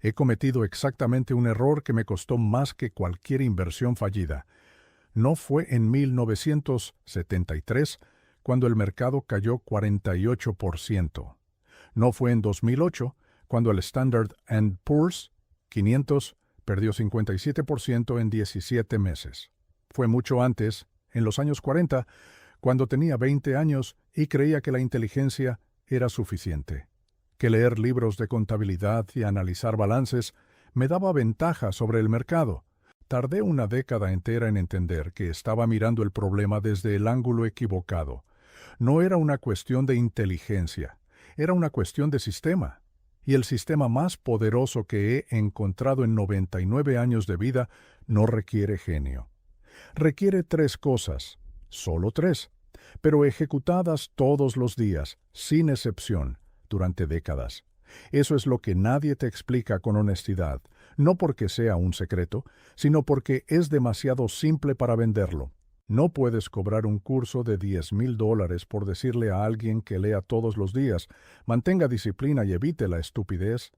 He cometido exactamente un error que me costó más que cualquier inversión fallida. No fue en 1973 cuando el mercado cayó 48%. No fue en 2008 cuando el Standard Poor's 500 perdió 57% en 17 meses. Fue mucho antes, en los años 40, cuando tenía 20 años y creía que la inteligencia era suficiente, que leer libros de contabilidad y analizar balances me daba ventaja sobre el mercado. Tardé una década entera en entender que estaba mirando el problema desde el ángulo equivocado. No era una cuestión de inteligencia, era una cuestión de sistema. Y el sistema más poderoso que he encontrado en 99 años de vida no requiere genio. Requiere tres cosas, solo tres, pero ejecutadas todos los días, sin excepción, durante décadas. Eso es lo que nadie te explica con honestidad, no porque sea un secreto, sino porque es demasiado simple para venderlo. No puedes cobrar un curso de $10,000 por decirle a alguien que lea todos los días, mantenga disciplina y evite la estupidez.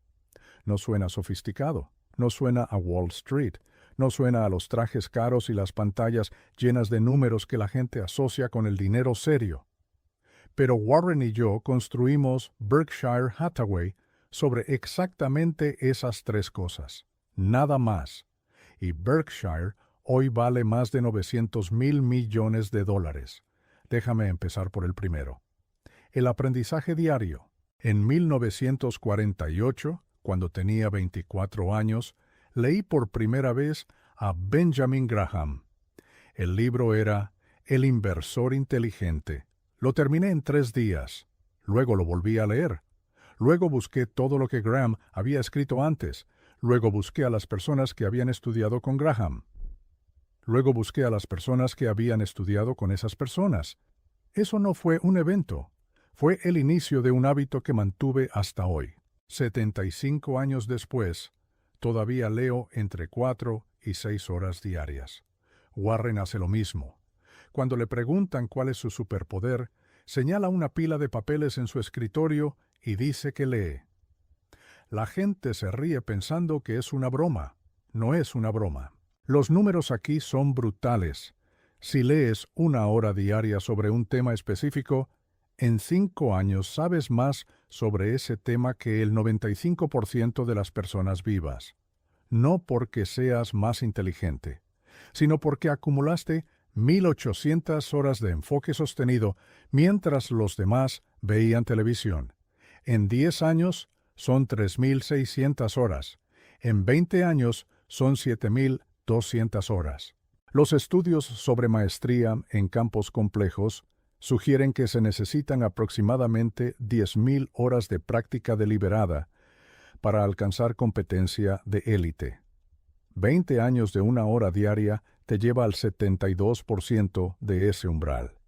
No suena sofisticado, no suena a Wall Street, no suena a los trajes caros y las pantallas llenas de números que la gente asocia con el dinero serio. Pero Warren y yo construimos Berkshire Hathaway sobre exactamente esas tres cosas, nada más. Y Berkshire hoy vale más de $900,000 millones. Déjame empezar por el primero. El aprendizaje diario. En 1948, cuando tenía 24 años, leí por primera vez a Benjamin Graham. El libro era El inversor inteligente. Lo terminé en 3 días. Luego lo volví a leer. Luego busqué todo lo que Graham había escrito antes. Luego busqué a las personas que habían estudiado con Graham. Luego busqué a las personas que habían estudiado con esas personas. Eso no fue un evento. Fue el inicio de un hábito que mantuve hasta hoy. 75 años después, todavía leo entre 4 y 6 horas diarias. Warren hace lo mismo. Cuando le preguntan cuál es su superpoder, señala una pila de papeles en su escritorio y dice que lee. La gente se ríe pensando que es una broma. No es una broma. Los números aquí son brutales. Si lees 1 hora diaria sobre un tema específico, en 5 años sabes más sobre ese tema que el 95% de las personas vivas. No porque seas más inteligente, sino porque acumulaste 1,800 horas de enfoque sostenido mientras los demás veían televisión. En 10 años son 3,600 horas. En 20 años son 7,200 horas. Los estudios sobre maestría en campos complejos sugieren que se necesitan aproximadamente 10,000 horas de práctica deliberada para alcanzar competencia de élite. 20 años de 1 hora diaria te lleva al 72% de ese umbral.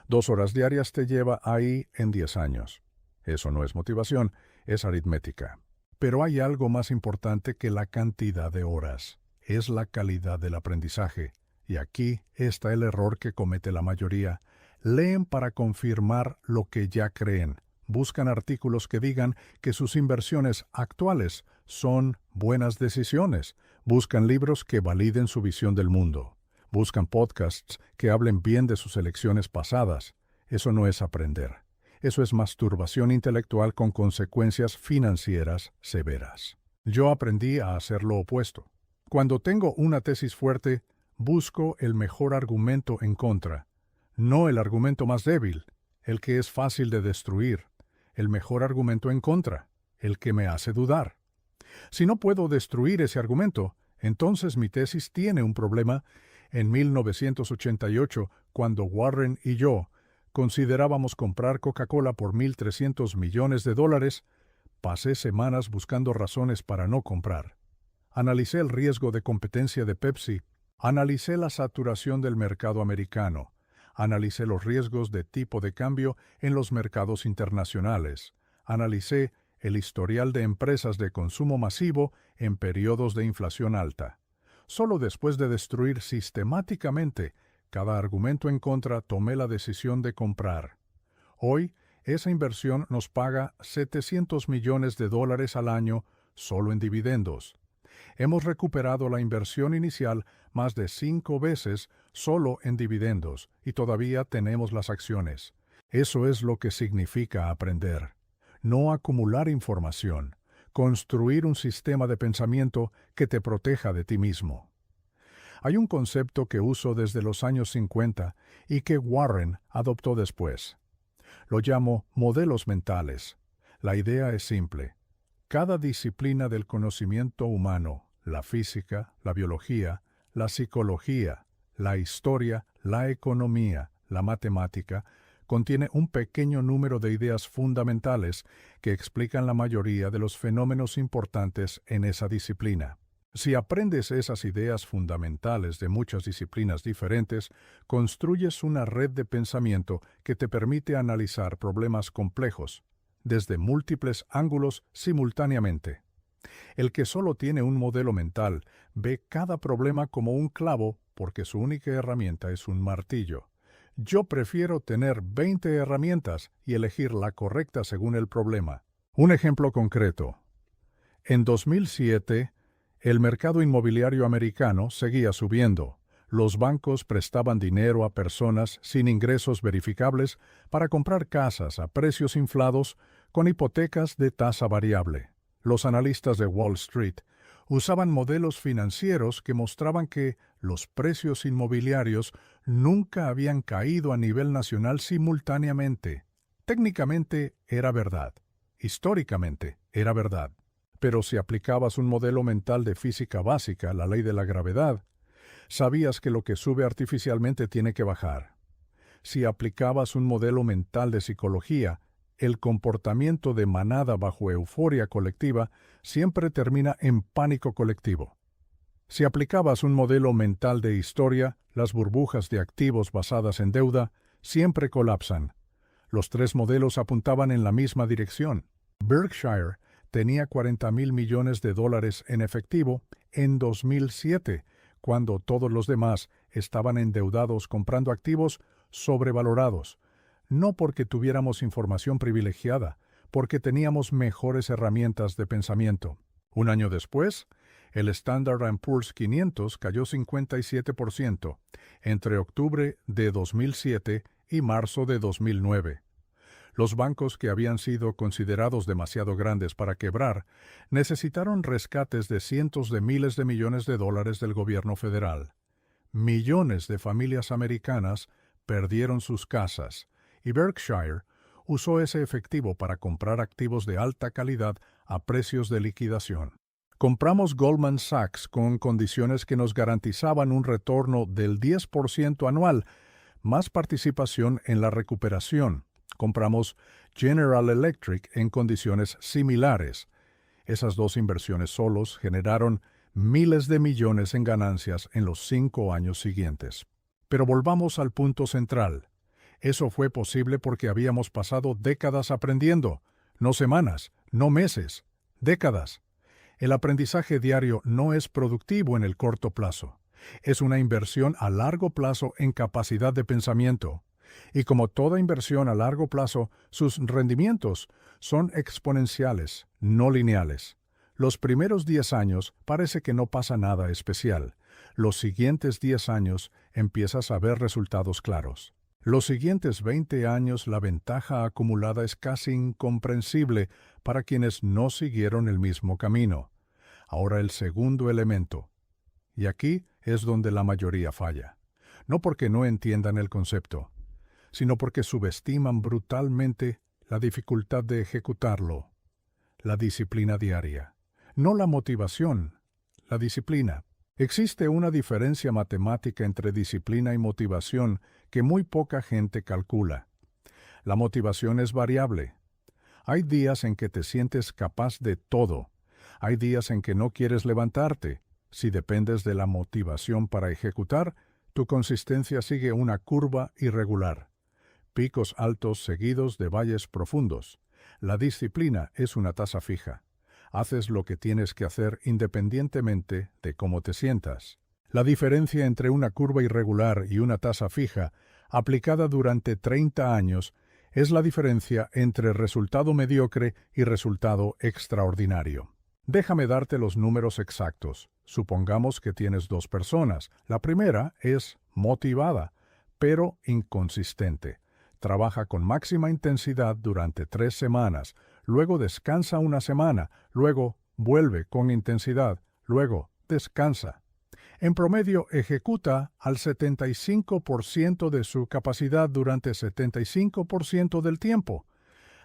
2 horas diarias te lleva ahí en 10 años. Eso no es motivación, es aritmética. Pero hay algo más importante que la cantidad de horas. Es la calidad del aprendizaje. Y aquí está el error que comete la mayoría. Leen para confirmar lo que ya creen. Buscan artículos que digan que sus inversiones actuales son buenas decisiones. Buscan libros que validen su visión del mundo. Buscan podcasts que hablen bien de sus elecciones pasadas. Eso no es aprender. Eso es masturbación intelectual con consecuencias financieras severas. Yo aprendí a hacer lo opuesto. Cuando tengo una tesis fuerte, busco el mejor argumento en contra. No el argumento más débil, el que es fácil de destruir. El mejor argumento en contra, el que me hace dudar. Si no puedo destruir ese argumento, entonces mi tesis tiene un problema. En 1988, cuando Warren y yo considerábamos comprar Coca-Cola por $1,300 millones, pasé semanas buscando razones para no comprar. Analicé el riesgo de competencia de Pepsi, analicé la saturación del mercado americano, analicé los riesgos de tipo de cambio en los mercados internacionales, analicé el historial de empresas de consumo masivo en periodos de inflación alta. Solo después de destruir sistemáticamente cada argumento en contra, tomé la decisión de comprar. Hoy, esa inversión nos paga $700 millones al año solo en dividendos. Hemos recuperado la inversión inicial más de 5 veces solo en dividendos y todavía tenemos las acciones. Eso es lo que significa aprender. No acumular información, construir un sistema de pensamiento que te proteja de ti mismo. Hay un concepto que uso desde los años 50 y que Warren adoptó después. Lo llamo modelos mentales. La idea es simple. Cada disciplina del conocimiento humano, la física, la biología, la psicología, la historia, la economía, la matemática, contiene un pequeño número de ideas fundamentales que explican la mayoría de los fenómenos importantes en esa disciplina. Si aprendes esas ideas fundamentales de muchas disciplinas diferentes, construyes una red de pensamiento que te permite analizar problemas complejos, desde múltiples ángulos simultáneamente. El que solo tiene un modelo mental ve cada problema como un clavo porque su única herramienta es un martillo. Yo prefiero tener 20 herramientas y elegir la correcta según el problema. Un ejemplo concreto. En 2007, el mercado inmobiliario americano seguía subiendo. Los bancos prestaban dinero a personas sin ingresos verificables para comprar casas a precios inflados con hipotecas de tasa variable. Los analistas de Wall Street usaban modelos financieros que mostraban que los precios inmobiliarios nunca habían caído a nivel nacional simultáneamente. Técnicamente era verdad. Históricamente era verdad. Pero si aplicabas un modelo mental de física básica, la ley de la gravedad, sabías que lo que sube artificialmente tiene que bajar. Si aplicabas un modelo mental de psicología, el comportamiento de manada bajo euforia colectiva siempre termina en pánico colectivo. Si aplicabas un modelo mental de historia, las burbujas de activos basadas en deuda siempre colapsan. Los tres modelos apuntaban en la misma dirección. Berkshire tenía $40,000 millones en efectivo en 2007, cuando todos los demás estaban endeudados comprando activos sobrevalorados. No porque tuviéramos información privilegiada, porque teníamos mejores herramientas de pensamiento. Un año después, el Standard & Poor's 500 cayó 57% entre octubre de 2007 y marzo de 2009. Los bancos que habían sido considerados demasiado grandes para quebrar necesitaron rescates de cientos de miles de millones de dólares del gobierno federal. Millones de familias americanas perdieron sus casas, y Berkshire usó ese efectivo para comprar activos de alta calidad a precios de liquidación. Compramos Goldman Sachs con condiciones que nos garantizaban un retorno del 10% anual, más participación en la recuperación. Compramos General Electric en condiciones similares. Esas dos inversiones solos generaron miles de millones en ganancias en los 5 años siguientes. Pero volvamos al punto central. Eso fue posible porque habíamos pasado décadas aprendiendo, no semanas, no meses, décadas. El aprendizaje diario no es productivo en el corto plazo. Es una inversión a largo plazo en capacidad de pensamiento. Y como toda inversión a largo plazo, sus rendimientos son exponenciales, no lineales. Los primeros 10 años parece que no pasa nada especial. Los siguientes 10 años empiezas a ver resultados claros. Los siguientes 20 años la ventaja acumulada es casi incomprensible para quienes no siguieron el mismo camino. Ahora el segundo elemento. Y aquí es donde la mayoría falla. No porque no entiendan el concepto, sino porque subestiman brutalmente la dificultad de ejecutarlo. La disciplina diaria. No la motivación, la disciplina. Existe una diferencia matemática entre disciplina y motivación que muy poca gente calcula. La motivación es variable. Hay días en que te sientes capaz de todo. Hay días en que no quieres levantarte. Si dependes de la motivación para ejecutar, tu consistencia sigue una curva irregular. Picos altos seguidos de valles profundos. La disciplina es una tasa fija. Haces lo que tienes que hacer independientemente de cómo te sientas. La diferencia entre una curva irregular y una tasa fija, aplicada durante 30 años, es la diferencia entre resultado mediocre y resultado extraordinario. Déjame darte los números exactos. Supongamos que tienes dos personas. La primera es motivada, pero inconsistente. Trabaja con máxima intensidad durante 3 semanas, luego descansa una semana, luego vuelve con intensidad, luego descansa. En promedio ejecuta al 75% de su capacidad durante 75% del tiempo.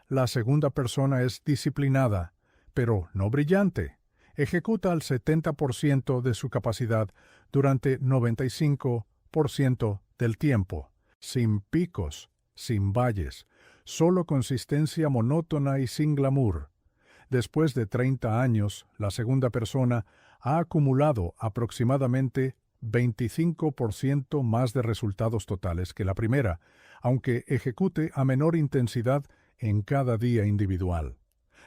La segunda persona es disciplinada, pero no brillante. Ejecuta al 70% de su capacidad durante 95% del tiempo, sin picos, sin valles, solo consistencia monótona y sin glamour. Después de 30 años, la segunda persona ha acumulado aproximadamente 25% más de resultados totales que la primera, aunque ejecute a menor intensidad en cada día individual.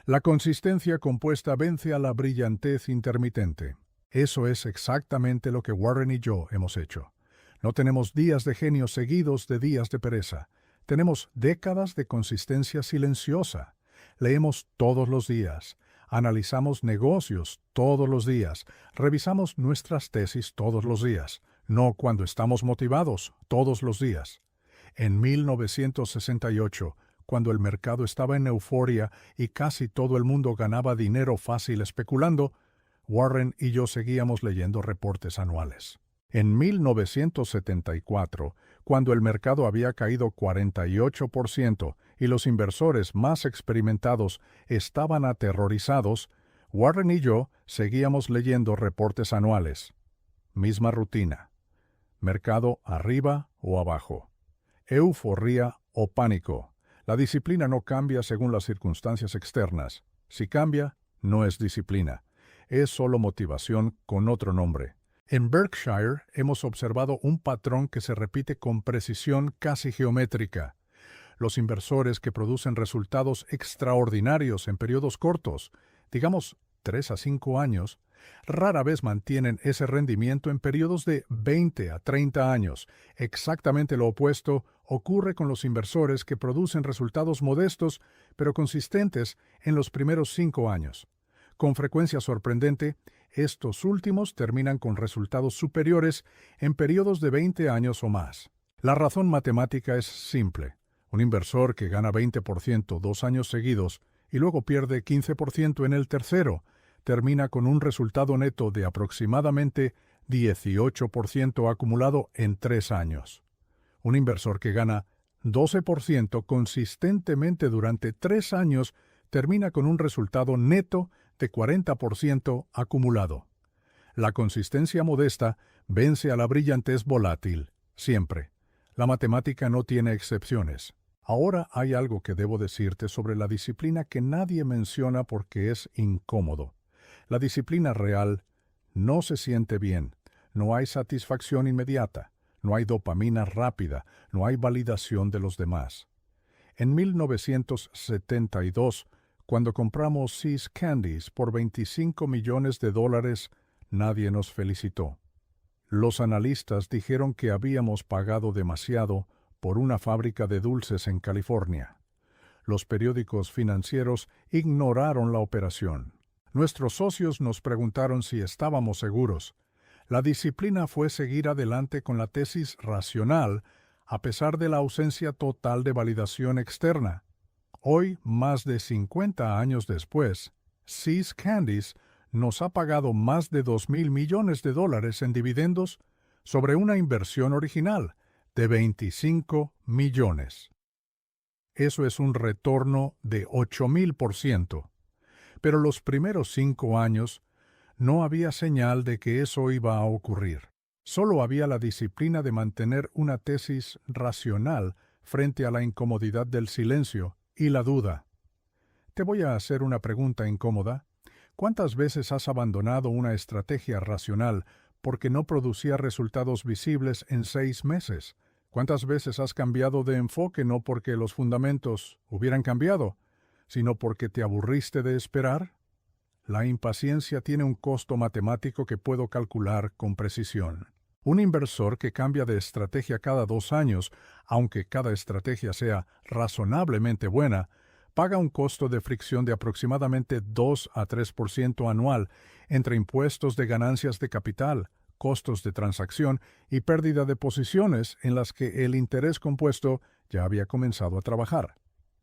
La consistencia compuesta vence a la brillantez intermitente. Eso es exactamente lo que Warren y yo hemos hecho. No tenemos días de genio seguidos de días de pereza. Tenemos décadas de consistencia silenciosa. Leemos todos los días. Analizamos negocios todos los días. Revisamos nuestras tesis todos los días. No cuando estamos motivados, todos los días. En 1968, cuando el mercado estaba en euforia y casi todo el mundo ganaba dinero fácil especulando, Warren y yo seguíamos leyendo reportes anuales. En 1974, cuando el mercado había caído 48% y los inversores más experimentados estaban aterrorizados, Warren y yo seguíamos leyendo reportes anuales. Misma rutina. Mercado arriba o abajo. Euforia o pánico. La disciplina no cambia según las circunstancias externas. Si cambia, no es disciplina. Es solo motivación con otro nombre. En Berkshire hemos observado un patrón que se repite con precisión casi geométrica. Los inversores que producen resultados extraordinarios en periodos cortos, digamos 3 a 5 años, rara vez mantienen ese rendimiento en periodos de 20 a 30 años. Exactamente lo opuesto ocurre con los inversores que producen resultados modestos pero consistentes en los primeros 5 años. Con frecuencia sorprendente, estos últimos terminan con resultados superiores en periodos de 20 años o más. La razón matemática es simple. Un inversor que gana 20% 2 años seguidos y luego pierde 15% en el tercero, termina con un resultado neto de aproximadamente 18% acumulado en 3 años. Un inversor que gana 12% consistentemente durante 3 años termina con un resultado neto de 40% acumulado. La consistencia modesta vence a la brillantez volátil, siempre. La matemática no tiene excepciones. Ahora hay algo que debo decirte sobre la disciplina que nadie menciona porque es incómodo. La disciplina real no se siente bien, no hay satisfacción inmediata, no hay dopamina rápida, no hay validación de los demás. En 1972, cuando compramos See's Candies por $25 millones, nadie nos felicitó. Los analistas dijeron que habíamos pagado demasiado por una fábrica de dulces en California. Los periódicos financieros ignoraron la operación. Nuestros socios nos preguntaron si estábamos seguros. La disciplina fue seguir adelante con la tesis racional a pesar de la ausencia total de validación externa. Hoy, más de 50 años después, See's Candies nos ha pagado más de $2,000 millones en dividendos sobre una inversión original de 25 millones. Eso es un retorno de 8,000%. Pero los primeros 5 años no había señal de que eso iba a ocurrir. Solo había la disciplina de mantener una tesis racional frente a la incomodidad del silencio y la duda. Te voy a hacer una pregunta incómoda. ¿Cuántas veces has abandonado una estrategia racional porque no producía resultados visibles en 6 meses? ¿Cuántas veces has cambiado de enfoque no porque los fundamentos hubieran cambiado, sino porque te aburriste de esperar? La impaciencia tiene un costo matemático que puedo calcular con precisión. Un inversor que cambia de estrategia cada 2 años, aunque cada estrategia sea razonablemente buena, paga un costo de fricción de aproximadamente 2 a 3% anual entre impuestos de ganancias de capital, costos de transacción y pérdida de posiciones en las que el interés compuesto ya había comenzado a trabajar.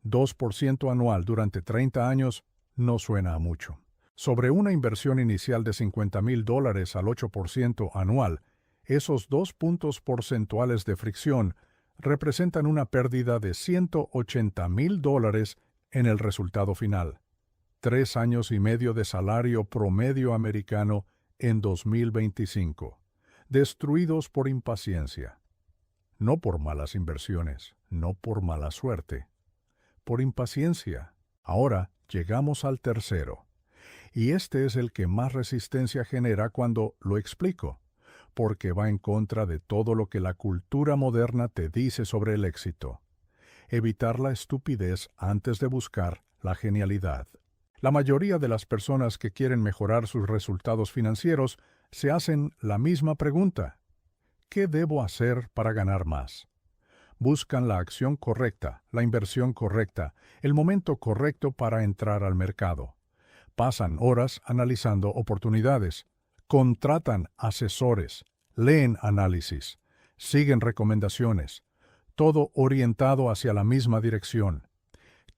2% anual durante 30 años no suena a mucho. Sobre una inversión inicial de $50,000 al 8% anual, esos 2 puntos porcentuales de fricción representan una pérdida de $180,000 en el resultado final. 3 años y medio de salario promedio americano en 2025, destruidos por impaciencia. No por malas inversiones, no por mala suerte, por impaciencia. Ahora llegamos al tercero. Y este es el que más resistencia genera cuando lo explico, porque va en contra de todo lo que la cultura moderna te dice sobre el éxito. Evitar la estupidez antes de buscar la genialidad. La mayoría de las personas que quieren mejorar sus resultados financieros se hacen la misma pregunta: ¿qué debo hacer para ganar más? Buscan la acción correcta, la inversión correcta, el momento correcto para entrar al mercado. Pasan horas analizando oportunidades, contratan asesores, leen análisis, siguen recomendaciones, todo orientado hacia la misma dirección.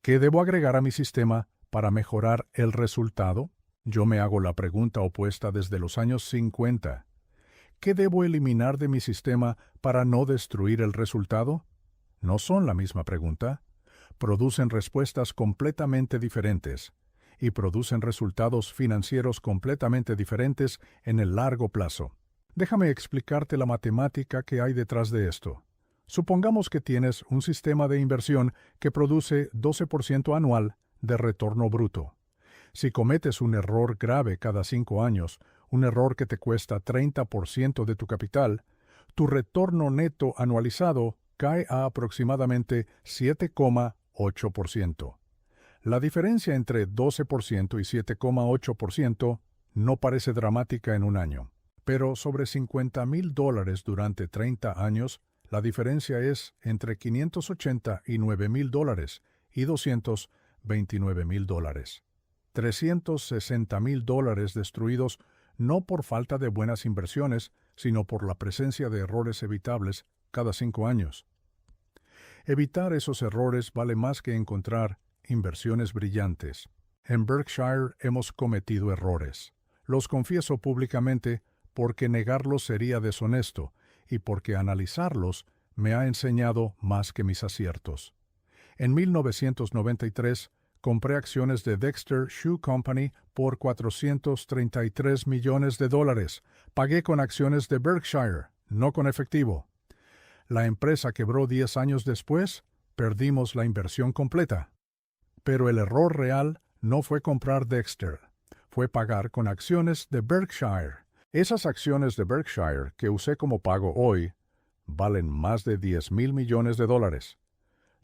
¿Qué debo agregar a mi sistema para mejorar el resultado? Yo me hago la pregunta opuesta desde los años 50. ¿Qué debo eliminar de mi sistema para no destruir el resultado? No son la misma pregunta. Producen respuestas completamente diferentes y producen resultados financieros completamente diferentes en el largo plazo. Déjame explicarte la matemática que hay detrás de esto. Supongamos que tienes un sistema de inversión que produce 12% anual de retorno bruto. Si cometes un error grave cada 5 años, un error que te cuesta 30% de tu capital, tu retorno neto anualizado cae a aproximadamente 7,8%. La diferencia entre 12% y 7,8% no parece dramática en un año, pero sobre $50,000 durante 30 años, la diferencia es entre $589,000 y $229,000. $360,000 destruidos no por falta de buenas inversiones, sino por la presencia de errores evitables cada 5 años. Evitar esos errores vale más que encontrar inversiones brillantes. En Berkshire hemos cometido errores. Los confieso públicamente porque negarlos sería deshonesto y porque analizarlos me ha enseñado más que mis aciertos. En 1993 compré acciones de Dexter Shoe Company por $433 millones. Pagué con acciones de Berkshire, no con efectivo. La empresa quebró 10 años después, perdimos la inversión completa. Pero el error real no fue comprar Dexter, fue pagar con acciones de Berkshire. Esas acciones de Berkshire que usé como pago hoy valen más de $10,000 millones,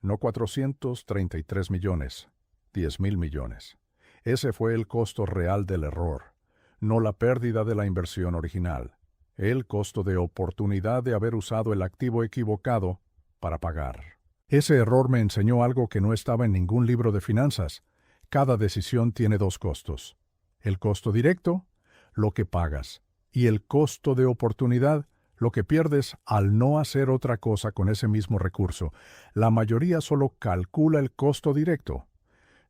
no 433 millones, 10,000 millones. Ese fue el costo real del error, no la pérdida de la inversión original, el costo de oportunidad de haber usado el activo equivocado para pagar. Ese error me enseñó algo que no estaba en ningún libro de finanzas. Cada decisión tiene 2 costos. El costo directo, lo que pagas, y el costo de oportunidad, lo que pierdes al no hacer otra cosa con ese mismo recurso. La mayoría solo calcula el costo directo.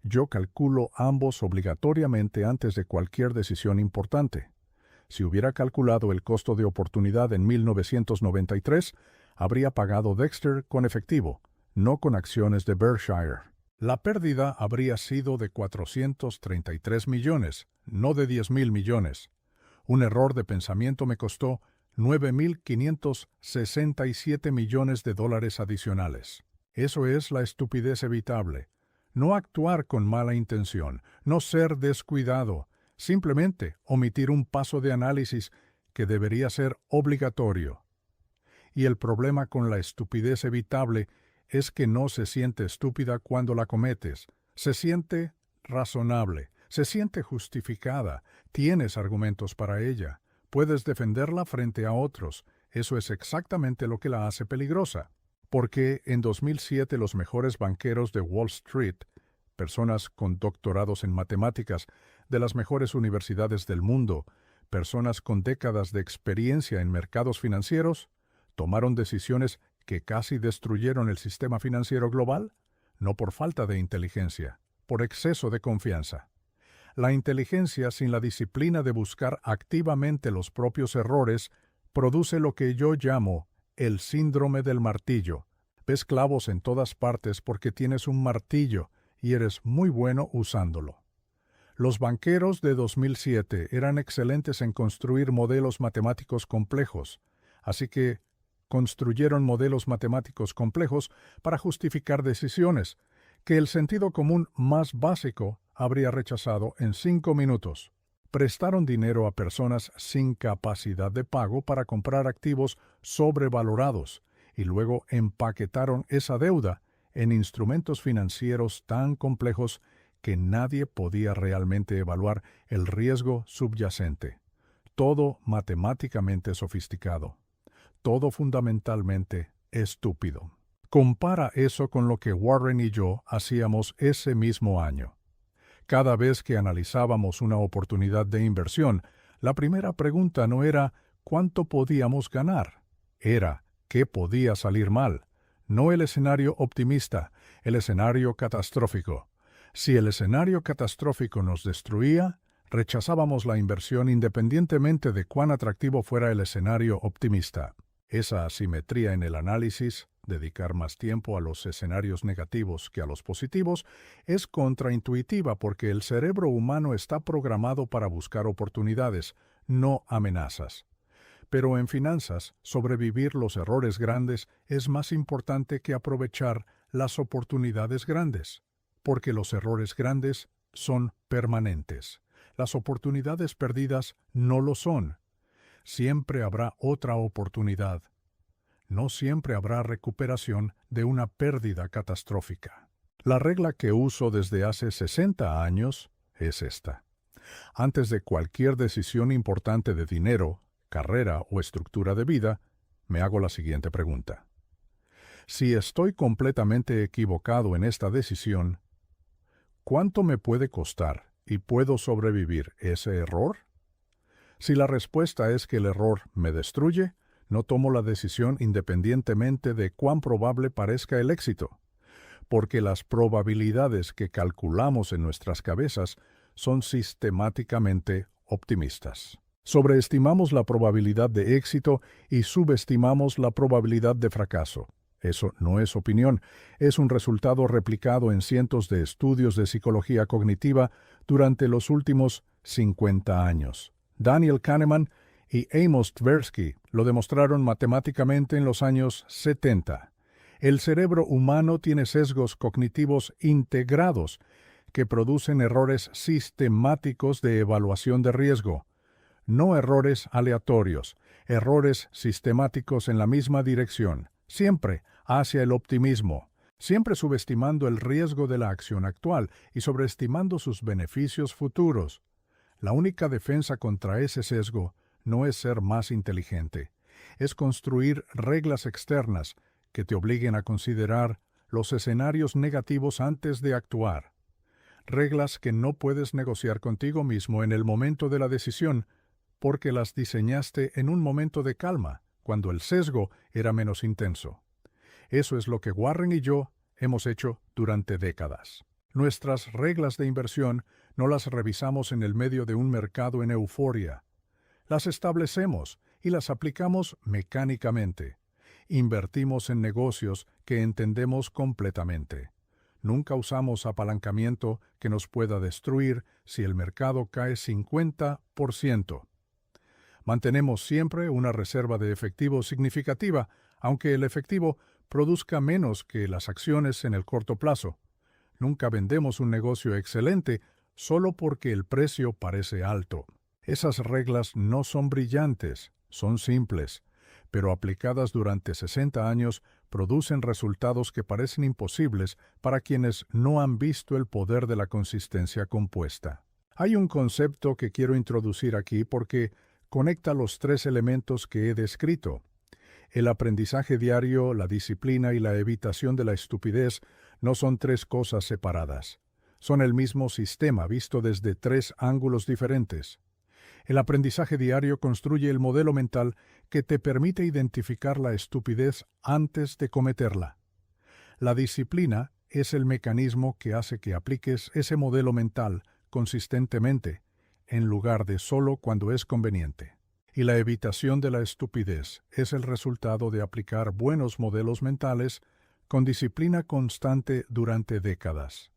Yo calculo ambos obligatoriamente antes de cualquier decisión importante. Si hubiera calculado el costo de oportunidad en 1993, habría pagado Dexter con efectivo, no con acciones de Berkshire. La pérdida habría sido de 433 millones, no de 10,000 millones. Un error de pensamiento me costó $9,567 millones adicionales. Eso es la estupidez evitable. No actuar con mala intención, no ser descuidado, simplemente omitir un paso de análisis que debería ser obligatorio. Y el problema con la estupidez evitable es que no se siente estúpida cuando la cometes, se siente razonable, se siente justificada, tienes argumentos para ella, puedes defenderla frente a otros. Eso es exactamente lo que la hace peligrosa. Porque en 2007 los mejores banqueros de Wall Street personas con doctorados en matemáticas de las mejores universidades del mundo, personas con décadas de experiencia en mercados financieros, tomaron decisiones que casi destruyeron el sistema financiero global, no por falta de inteligencia, por exceso de confianza. La inteligencia sin la disciplina de buscar activamente los propios errores produce lo que yo llamo el síndrome del martillo. Ves clavos en todas partes porque tienes un martillo y eres muy bueno usándolo. Los banqueros de 2007 eran excelentes en construir modelos matemáticos complejos, así que construyeron modelos matemáticos complejos para justificar decisiones que el sentido común más básico habría rechazado en 5 minutos. Prestaron dinero a personas sin capacidad de pago para comprar activos sobrevalorados y luego empaquetaron esa deuda en instrumentos financieros tan complejos que nadie podía realmente evaluar el riesgo subyacente. Todo matemáticamente sofisticado. Todo fundamentalmente estúpido. Compara eso con lo que Warren y yo hacíamos ese mismo año. Cada vez que analizábamos una oportunidad de inversión, la primera pregunta no era ¿cuánto podíamos ganar? Era ¿qué podía salir mal? No el escenario optimista, el escenario catastrófico. Si el escenario catastrófico nos destruía, rechazábamos la inversión independientemente de cuán atractivo fuera el escenario optimista. Esa asimetría en el análisis, dedicar más tiempo a los escenarios negativos que a los positivos, es contraintuitiva porque el cerebro humano está programado para buscar oportunidades, no amenazas. Pero en finanzas, sobrevivir los errores grandes es más importante que aprovechar las oportunidades grandes, porque los errores grandes son permanentes. Las oportunidades perdidas no lo son. Siempre habrá otra oportunidad. No siempre habrá recuperación de una pérdida catastrófica. La regla que uso desde hace 60 años es esta. Antes de cualquier decisión importante de dinero, carrera o estructura de vida, me hago la siguiente pregunta. Si estoy completamente equivocado en esta decisión, ¿cuánto me puede costar y puedo sobrevivir ese error? Si la respuesta es que el error me destruye, no tomo la decisión independientemente de cuán probable parezca el éxito, porque las probabilidades que calculamos en nuestras cabezas son sistemáticamente optimistas. Sobreestimamos la probabilidad de éxito y subestimamos la probabilidad de fracaso. Eso no es opinión, es un resultado replicado en cientos de estudios de psicología cognitiva durante los últimos 50 años. Daniel Kahneman y Amos Tversky lo demostraron matemáticamente en los años 70. El cerebro humano tiene sesgos cognitivos integrados que producen errores sistemáticos de evaluación de riesgo, no errores aleatorios, errores sistemáticos en la misma dirección, siempre hacia el optimismo, siempre subestimando el riesgo de la acción actual y sobreestimando sus beneficios futuros. La única defensa contra ese sesgo no es ser más inteligente, es construir reglas externas que te obliguen a considerar los escenarios negativos antes de actuar. Reglas que no puedes negociar contigo mismo en el momento de la decisión, porque las diseñaste en un momento de calma, cuando el sesgo era menos intenso. Eso es lo que Warren y yo hemos hecho durante décadas. Nuestras reglas de inversión no las revisamos en el medio de un mercado en euforia. Las establecemos y las aplicamos mecánicamente. Invertimos en negocios que entendemos completamente. Nunca usamos apalancamiento que nos pueda destruir si el mercado cae 50%. Mantenemos siempre una reserva de efectivo significativa, aunque el efectivo produzca menos que las acciones en el corto plazo. Nunca vendemos un negocio excelente solo porque el precio parece alto. Esas reglas no son brillantes, son simples, pero aplicadas durante 60 años producen resultados que parecen imposibles para quienes no han visto el poder de la consistencia compuesta. Hay un concepto que quiero introducir aquí porque conecta los 3 elementos que he descrito. El aprendizaje diario, la disciplina y la evitación de la estupidez no son 3 cosas separadas. Son el mismo sistema visto desde tres ángulos diferentes. El aprendizaje diario construye el modelo mental que te permite identificar la estupidez antes de cometerla. La disciplina es el mecanismo que hace que apliques ese modelo mental consistentemente, en lugar de solo cuando es conveniente. Y la evitación de la estupidez es el resultado de aplicar buenos modelos mentales con disciplina constante durante décadas.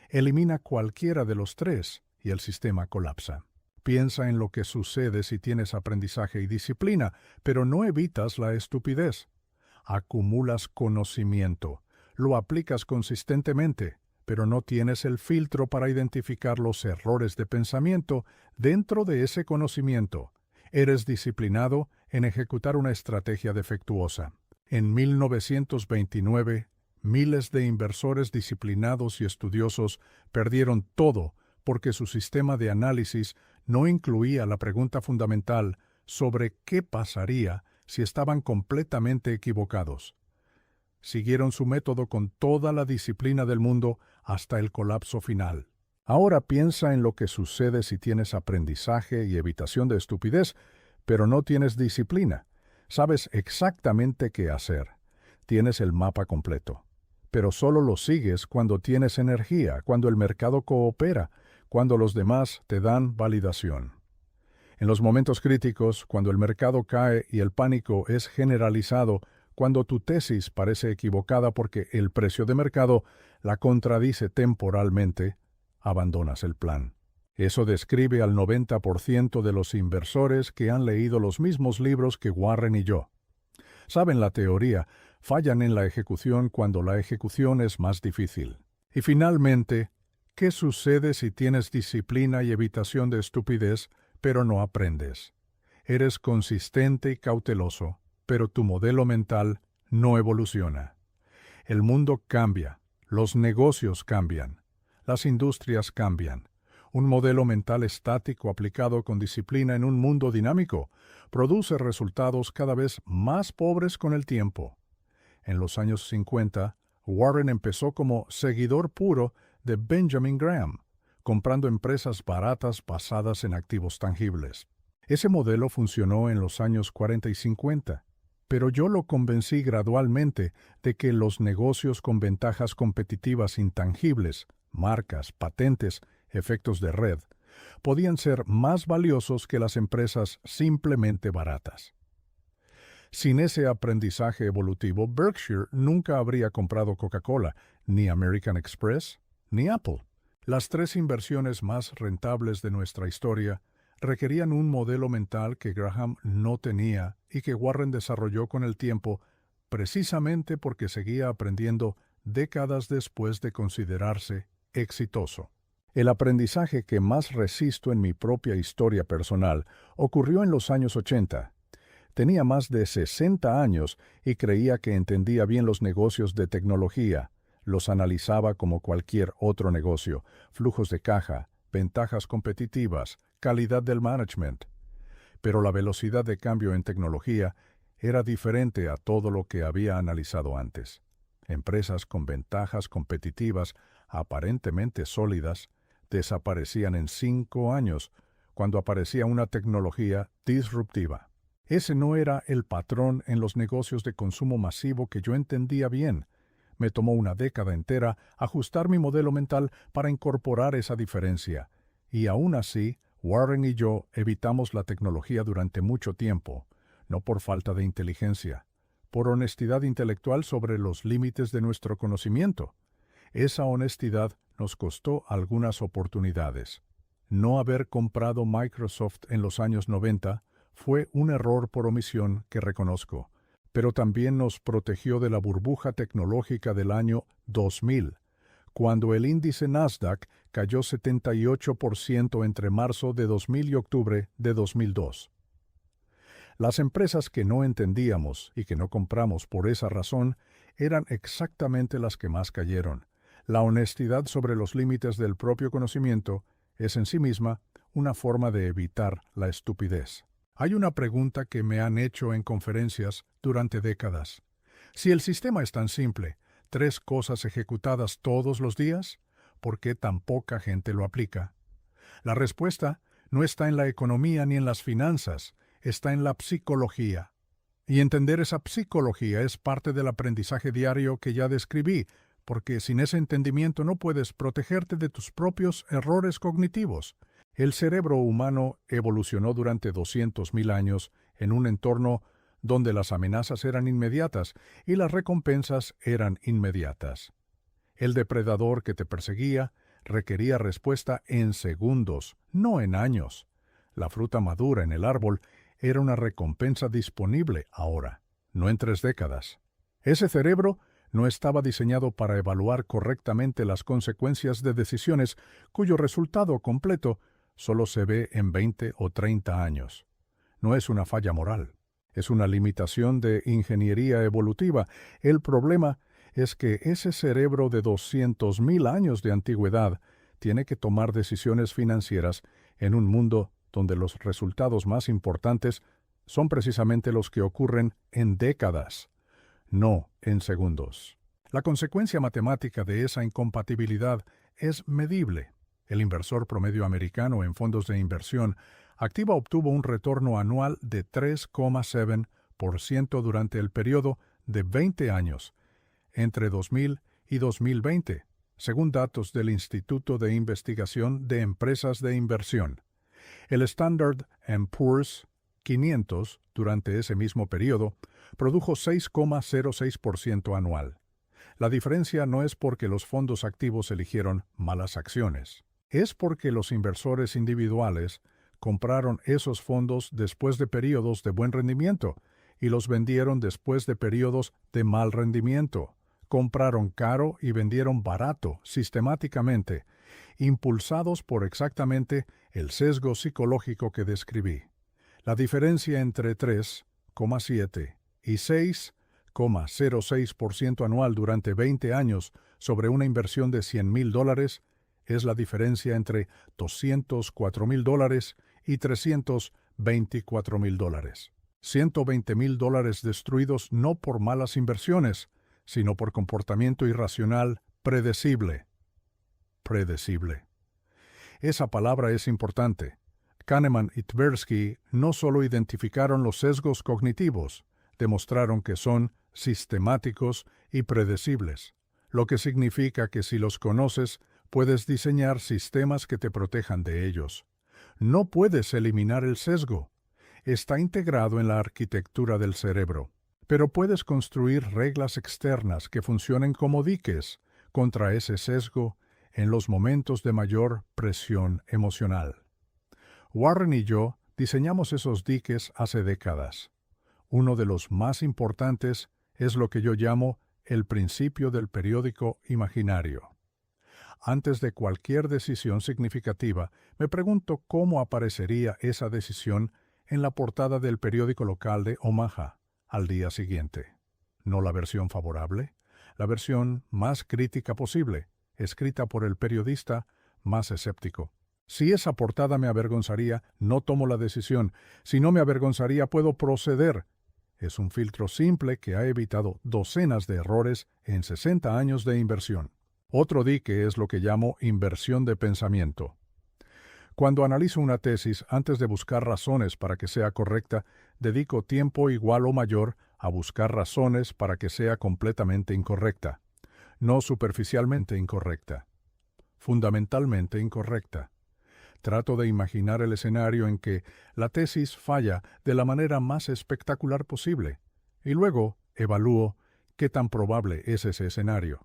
Elimina cualquiera de los tres y el sistema colapsa. Piensa en lo que sucede si tienes aprendizaje y disciplina, pero no evitas la estupidez. Acumulas conocimiento, lo aplicas consistentemente, pero no tienes el filtro para identificar los errores de pensamiento dentro de ese conocimiento. Eres disciplinado en ejecutar una estrategia defectuosa. En 1929, miles de inversores disciplinados y estudiosos perdieron todo porque su sistema de análisis no incluía la pregunta fundamental sobre qué pasaría si estaban completamente equivocados. Siguieron su método con toda la disciplina del mundo hasta el colapso final. Ahora piensa en lo que sucede si tienes aprendizaje y evitación de estupidez, pero no tienes disciplina. Sabes exactamente qué hacer. Tienes el mapa completo. Pero solo lo sigues cuando tienes energía, cuando el mercado coopera, cuando los demás te dan validación. En los momentos críticos, cuando el mercado cae y el pánico es generalizado, cuando tu tesis parece equivocada porque el precio de mercado la contradice temporalmente, abandonas el plan. Eso describe al 90% de los inversores que han leído los mismos libros que Warren y yo. Saben la teoría, fallan en la ejecución cuando la ejecución es más difícil. Y finalmente, ¿qué sucede si tienes disciplina y evitación de estupidez, pero no aprendes? Eres consistente y cauteloso, pero tu modelo mental no evoluciona. El mundo cambia, los negocios cambian, las industrias cambian. Un modelo mental estático aplicado con disciplina en un mundo dinámico produce resultados cada vez más pobres con el tiempo. En los años 50, Warren empezó como seguidor puro de Benjamin Graham, comprando empresas baratas basadas en activos tangibles. Ese modelo funcionó en los años 40 y 50, pero yo lo convencí gradualmente de que los negocios con ventajas competitivas intangibles, marcas, patentes, efectos de red, podían ser más valiosos que las empresas simplemente baratas. Sin ese aprendizaje evolutivo, Berkshire nunca habría comprado Coca-Cola, ni American Express, ni Apple. Las tres inversiones más rentables de nuestra historia requerían un modelo mental que Graham no tenía y que Warren desarrolló con el tiempo precisamente porque seguía aprendiendo décadas después de considerarse exitoso. El aprendizaje que más resisto en mi propia historia personal ocurrió en los años 80. Tenía más de 60 años y creía que entendía bien los negocios de tecnología. Los analizaba como cualquier otro negocio: flujos de caja, ventajas competitivas, calidad del management. Pero la velocidad de cambio en tecnología era diferente a todo lo que había analizado antes. Empresas con ventajas competitivas aparentemente sólidas desaparecían en 5 años cuando aparecía una tecnología disruptiva. Ese no era el patrón en los negocios de consumo masivo que yo entendía bien. Me tomó una década entera ajustar mi modelo mental para incorporar esa diferencia. Y aún así, Warren y yo evitamos la tecnología durante mucho tiempo, no por falta de inteligencia, por honestidad intelectual sobre los límites de nuestro conocimiento. Esa honestidad nos costó algunas oportunidades. No haber comprado Microsoft en los años 90 fue un error por omisión que reconozco, pero también nos protegió de la burbuja tecnológica del año 2000, cuando el índice Nasdaq cayó 78% entre marzo de 2000 y octubre de 2002. Las empresas que no entendíamos y que no compramos por esa razón eran exactamente las que más cayeron. La honestidad sobre los límites del propio conocimiento es en sí misma una forma de evitar la estupidez. Hay una pregunta que me han hecho en conferencias durante décadas. Si el sistema es tan simple, 3 cosas ejecutadas todos los días, por qué tan poca gente lo aplica. La respuesta no está en la economía ni en las finanzas, está en la psicología. Y entender esa psicología es parte del aprendizaje diario que ya describí, porque sin ese entendimiento no puedes protegerte de tus propios errores cognitivos. El cerebro humano evolucionó durante 200.000 años en un entorno donde las amenazas eran inmediatas y las recompensas eran inmediatas. El depredador que te perseguía requería respuesta en segundos, no en años. La fruta madura en el árbol era una recompensa disponible ahora, no en 3 décadas. Ese cerebro no estaba diseñado para evaluar correctamente las consecuencias de decisiones cuyo resultado completo solo se ve en 20 o 30 años. No es una falla moral, es una limitación de ingeniería evolutiva. El problema es que ese cerebro de 200.000 años de antigüedad tiene que tomar decisiones financieras en un mundo donde los resultados más importantes son precisamente los que ocurren en décadas, no en segundos. La consecuencia matemática de esa incompatibilidad es medible. El inversor promedio americano en fondos de inversión activa obtuvo un retorno anual de 3,7% durante el periodo de 20 años, entre 2000 y 2020, según datos del Instituto de Investigación de Empresas de Inversión. El Standard & Poor's 500, durante ese mismo periodo, produjo 6,06% anual. La diferencia no es porque los fondos activos eligieron malas acciones. Es porque los inversores individuales compraron esos fondos después de periodos de buen rendimiento y los vendieron después de periodos de mal rendimiento. Compraron caro y vendieron barato sistemáticamente, impulsados por exactamente el sesgo psicológico que describí. La diferencia entre 3,7 y 6,06% anual durante 20 años sobre una inversión de $100,000 es la diferencia entre $204,000 y $324,000. $120,000 destruidos no por malas inversiones, sino por comportamiento irracional predecible. Predecible. Esa palabra es importante. Kahneman y Tversky no solo identificaron los sesgos cognitivos, demostraron que son sistemáticos y predecibles, lo que significa que si los conoces, puedes diseñar sistemas que te protejan de ellos. No puedes eliminar el sesgo. Está integrado en la arquitectura del cerebro. Pero puedes construir reglas externas que funcionen como diques contra ese sesgo en los momentos de mayor presión emocional. Warren y yo diseñamos esos diques hace décadas. Uno de los más importantes es lo que yo llamo el principio del periódico imaginario. Antes de cualquier decisión significativa, me pregunto cómo aparecería esa decisión en la portada del periódico local de Omaha al día siguiente. No la versión favorable, la versión más crítica posible, escrita por el periodista más escéptico. Si esa portada me avergonzaría, no tomo la decisión. Si no me avergonzaría, puedo proceder. Es un filtro simple que ha evitado docenas de errores en 60 años de inversión. Otro dique es lo que llamo inversión de pensamiento. Cuando analizo una tesis, antes de buscar razones para que sea correcta, dedico tiempo igual o mayor a buscar razones para que sea completamente incorrecta. No superficialmente incorrecta. Fundamentalmente incorrecta. Trato de imaginar el escenario en que la tesis falla de la manera más espectacular posible, y luego evalúo qué tan probable es ese escenario.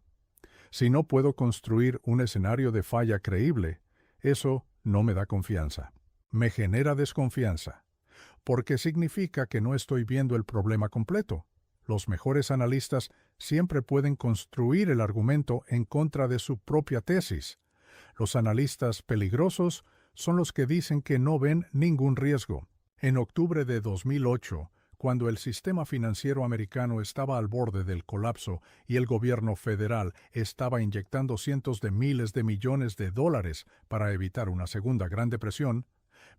Si no puedo construir un escenario de falla creíble, eso no me da confianza. Me genera desconfianza, porque significa que no estoy viendo el problema completo. Los mejores analistas siempre pueden construir el argumento en contra de su propia tesis. Los analistas peligrosos son los que dicen que no ven ningún riesgo. En octubre de 2008, cuando el sistema financiero americano estaba al borde del colapso y el gobierno federal estaba inyectando cientos de miles de millones de dólares para evitar una segunda Gran Depresión,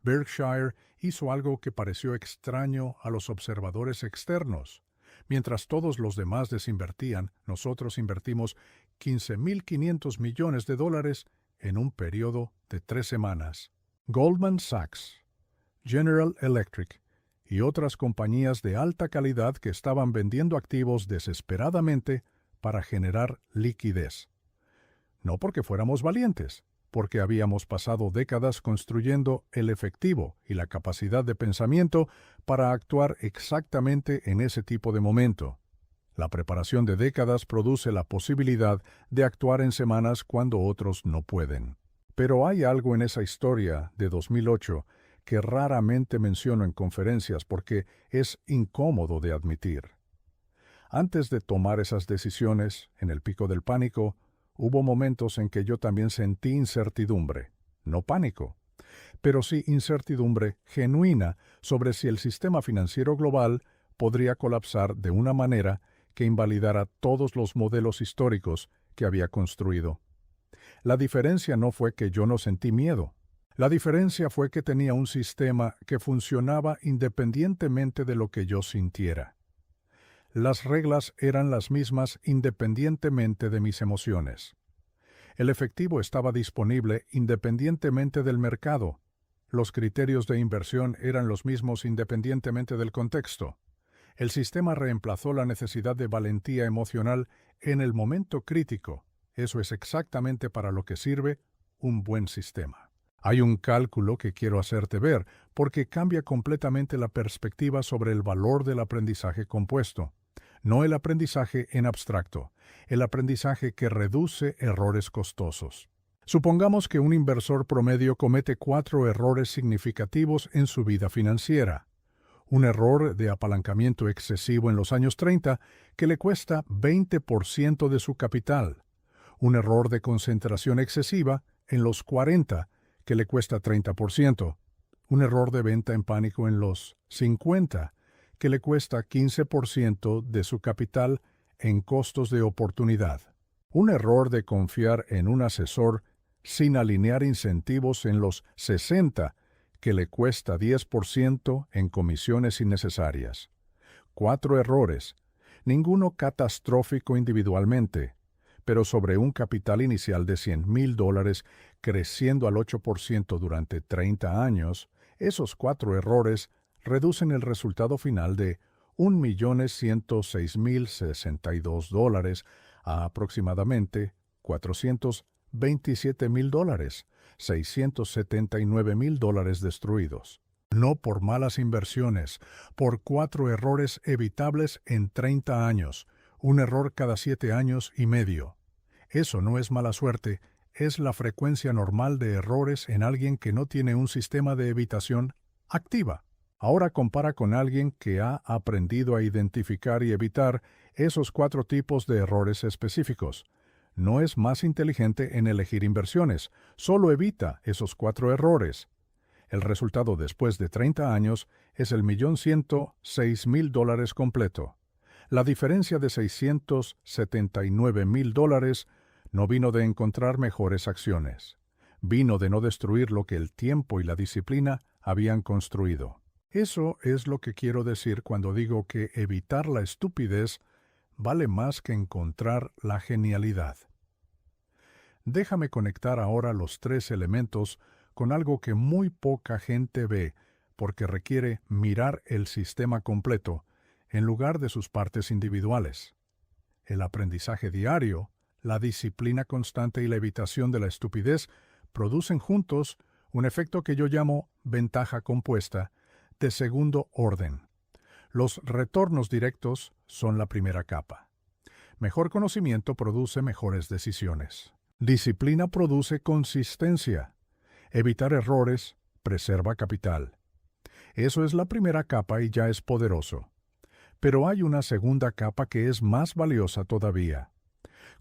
Berkshire hizo algo que pareció extraño a los observadores externos. Mientras todos los demás desinvertían, nosotros invertimos $15.500 millones en un periodo de 3 semanas. Goldman Sachs, General Electric y otras compañías de alta calidad que estaban vendiendo activos desesperadamente para generar liquidez. No porque fuéramos valientes, porque habíamos pasado décadas construyendo el efectivo y la capacidad de pensamiento para actuar exactamente en ese tipo de momento. La preparación de décadas produce la posibilidad de actuar en semanas cuando otros no pueden. Pero hay algo en esa historia de 2008 que raramente menciono en conferencias porque es incómodo de admitir. Antes de tomar esas decisiones, en el pico del pánico, hubo momentos en que yo también sentí incertidumbre, no pánico, pero sí incertidumbre genuina sobre si el sistema financiero global podría colapsar de una manera que invalidara todos los modelos históricos que había construido. La diferencia no fue que yo no sentí miedo. La diferencia fue que tenía un sistema que funcionaba independientemente de lo que yo sintiera. Las reglas eran las mismas independientemente de mis emociones. El efectivo estaba disponible independientemente del mercado. Los criterios de inversión eran los mismos independientemente del contexto. El sistema reemplazó la necesidad de valentía emocional en el momento crítico. Eso es exactamente para lo que sirve un buen sistema. Hay un cálculo que quiero hacerte ver, porque cambia completamente la perspectiva sobre el valor del aprendizaje compuesto. No el aprendizaje en abstracto, el aprendizaje que reduce errores costosos. Supongamos que un inversor promedio comete 4 errores significativos en su vida financiera. Un error de apalancamiento excesivo en los años 30 que le cuesta 20% de su capital. Un error de concentración excesiva en los 40 que le cuesta 30%. Un error de venta en pánico en los 50 que le cuesta 15% de su capital en costos de oportunidad. Un error de confiar en un asesor sin alinear incentivos en los 60 que le cuesta 10% en comisiones innecesarias. 4 errores, ninguno catastrófico individualmente, pero sobre un capital inicial de $100,000 creciendo al 8% durante 30 años, esos 4 errores reducen el resultado final de $1,106,062 a aproximadamente $427,000. $679,000 destruidos. No por malas inversiones, por 4 errores evitables en 30 años, un error cada 7 años y medio. Eso no es mala suerte, es la frecuencia normal de errores en alguien que no tiene un sistema de evitación activa. Ahora compara con alguien que ha aprendido a identificar y evitar esos 4 tipos de errores específicos. No es más inteligente en elegir inversiones, solo evita esos 4 errores. El resultado después de 30 años es el $1,106,000 completo. La diferencia de $679,000 no vino de encontrar mejores acciones. Vino de no destruir lo que el tiempo y la disciplina habían construido. Eso es lo que quiero decir cuando digo que evitar la estupidez vale más que encontrar la genialidad. Déjame conectar ahora los 3 elementos con algo que muy poca gente ve, porque requiere mirar el sistema completo en lugar de sus partes individuales. El aprendizaje diario, la disciplina constante y la evitación de la estupidez producen juntos un efecto que yo llamo ventaja compuesta de segundo orden. Los retornos directos son la primera capa. Mejor conocimiento produce mejores decisiones. Disciplina produce consistencia. Evitar errores preserva capital. Eso es la primera capa y ya es poderoso. Pero hay una segunda capa que es más valiosa todavía.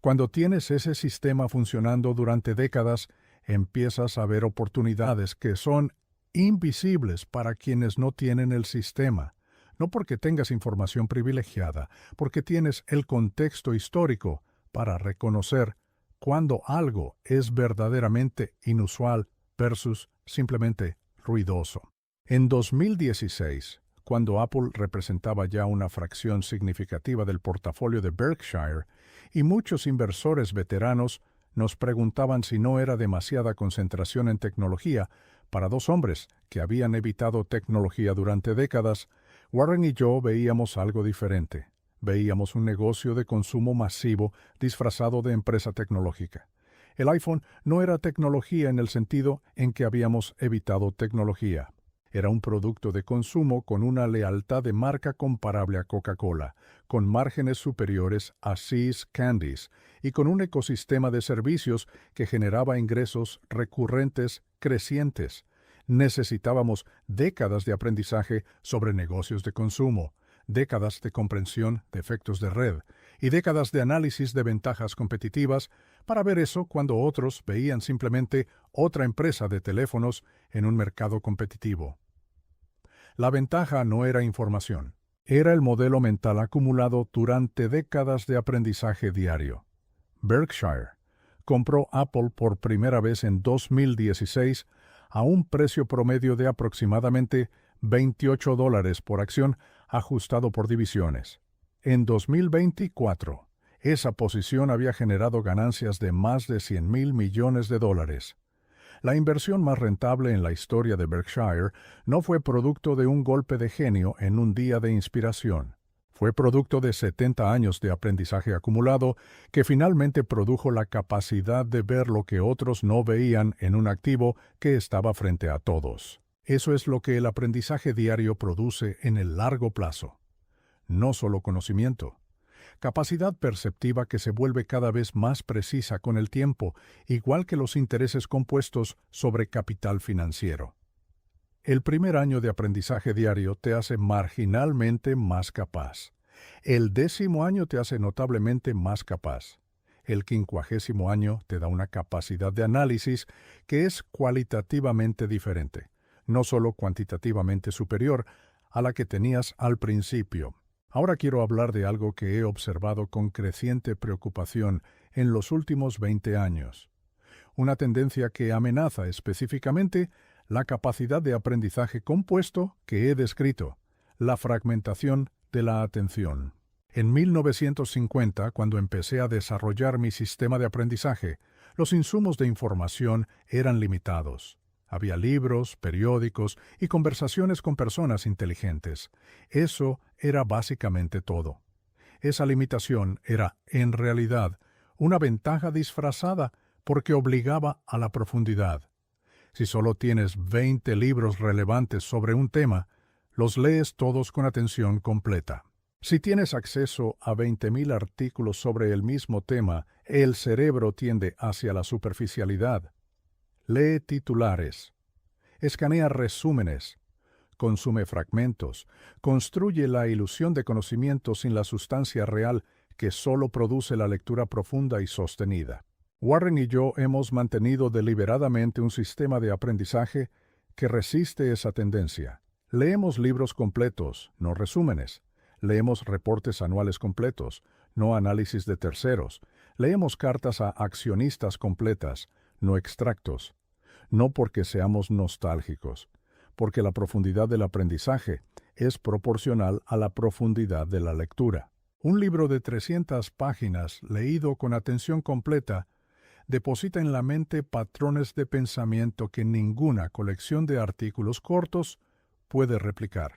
Cuando tienes ese sistema funcionando durante décadas, empiezas a ver oportunidades que son invisibles para quienes no tienen el sistema. No porque tengas información privilegiada, porque tienes el contexto histórico para reconocer cuando algo es verdaderamente inusual versus simplemente ruidoso. En 2016, cuando Apple representaba ya una fracción significativa del portafolio de Berkshire y muchos inversores veteranos nos preguntaban si no era demasiada concentración en tecnología para dos hombres que habían evitado tecnología durante décadas. Warren y yo veíamos algo diferente. Veíamos un negocio de consumo masivo disfrazado de empresa tecnológica. El iPhone no era tecnología en el sentido en que habíamos evitado tecnología. Era un producto de consumo con una lealtad de marca comparable a Coca-Cola, con márgenes superiores a See's Candies y con un ecosistema de servicios que generaba ingresos recurrentes crecientes. Necesitábamos décadas de aprendizaje sobre negocios de consumo, décadas de comprensión de efectos de red y décadas de análisis de ventajas competitivas para ver eso cuando otros veían simplemente otra empresa de teléfonos en un mercado competitivo. La ventaja no era información, era el modelo mental acumulado durante décadas de aprendizaje diario. Berkshire compró Apple por primera vez en 2016 a un precio promedio de aproximadamente $28 por acción ajustado por divisiones. En 2024, esa posición había generado ganancias de más de $100,000 millones. La inversión más rentable en la historia de Berkshire no fue producto de un golpe de genio en un día de inspiración. Fue producto de 70 años de aprendizaje acumulado que finalmente produjo la capacidad de ver lo que otros no veían en un activo que estaba frente a todos. Eso es lo que el aprendizaje diario produce en el largo plazo. No solo conocimiento. Capacidad perceptiva que se vuelve cada vez más precisa con el tiempo, igual que los intereses compuestos sobre capital financiero. El primer año de aprendizaje diario te hace marginalmente más capaz. El 10º año te hace notablemente más capaz. El 50º año te da una capacidad de análisis que es cualitativamente diferente, no solo cuantitativamente superior a la que tenías al principio. Ahora quiero hablar de algo que he observado con creciente preocupación en los últimos 20 años. Una tendencia que amenaza específicamente la capacidad de aprendizaje compuesto que he descrito, la fragmentación de la atención. En 1950, cuando empecé a desarrollar mi sistema de aprendizaje, los insumos de información eran limitados. Había libros, periódicos y conversaciones con personas inteligentes. Eso era básicamente todo. Esa limitación era, en realidad, una ventaja disfrazada porque obligaba a la profundidad. Si solo tienes 20 libros relevantes sobre un tema, los lees todos con atención completa. Si tienes acceso a 20,000 artículos sobre el mismo tema, el cerebro tiende hacia la superficialidad. Lee titulares, escanea resúmenes, consume fragmentos, construye la ilusión de conocimiento sin la sustancia real que solo produce la lectura profunda y sostenida. Warren y yo hemos mantenido deliberadamente un sistema de aprendizaje que resiste esa tendencia. Leemos libros completos, no resúmenes. Leemos reportes anuales completos, no análisis de terceros. Leemos cartas a accionistas completas, no extractos. No porque seamos nostálgicos, porque la profundidad del aprendizaje es proporcional a la profundidad de la lectura. Un libro de 300 páginas leído con atención completa deposita en la mente patrones de pensamiento que ninguna colección de artículos cortos puede replicar.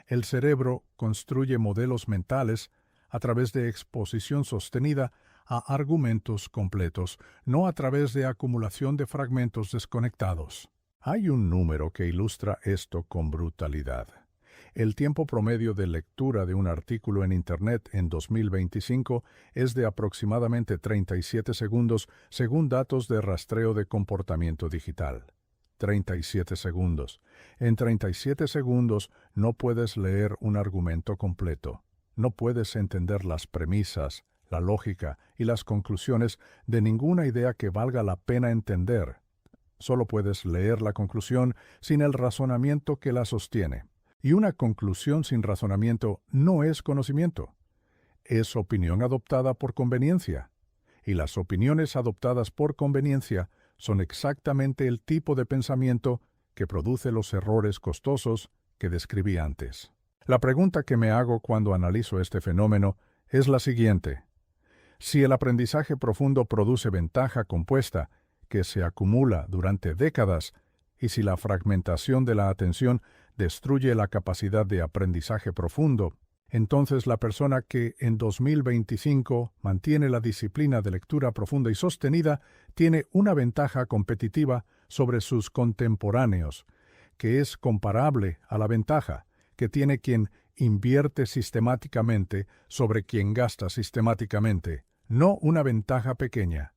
El cerebro construye modelos mentales a través de exposición sostenida a argumentos completos, no a través de acumulación de fragmentos desconectados. Hay un número que ilustra esto con brutalidad. El tiempo promedio de lectura de un artículo en Internet en 2025 es de aproximadamente 37 segundos según datos de rastreo de comportamiento digital. 37 segundos. En 37 segundos no puedes leer un argumento completo. No puedes entender las premisas, la lógica y las conclusiones de ninguna idea que valga la pena entender. Solo puedes leer la conclusión sin el razonamiento que la sostiene. Y una conclusión sin razonamiento no es conocimiento. Es opinión adoptada por conveniencia. Y las opiniones adoptadas por conveniencia son exactamente el tipo de pensamiento que produce los errores costosos que describí antes. La pregunta que me hago cuando analizo este fenómeno es la siguiente. Si el aprendizaje profundo produce ventaja compuesta que se acumula durante décadas, y si la fragmentación de la atención destruye la capacidad de aprendizaje profundo, entonces la persona que en 2025 mantiene la disciplina de lectura profunda y sostenida tiene una ventaja competitiva sobre sus contemporáneos, que es comparable a la ventaja que tiene quien invierte sistemáticamente sobre quien gasta sistemáticamente, no una ventaja pequeña.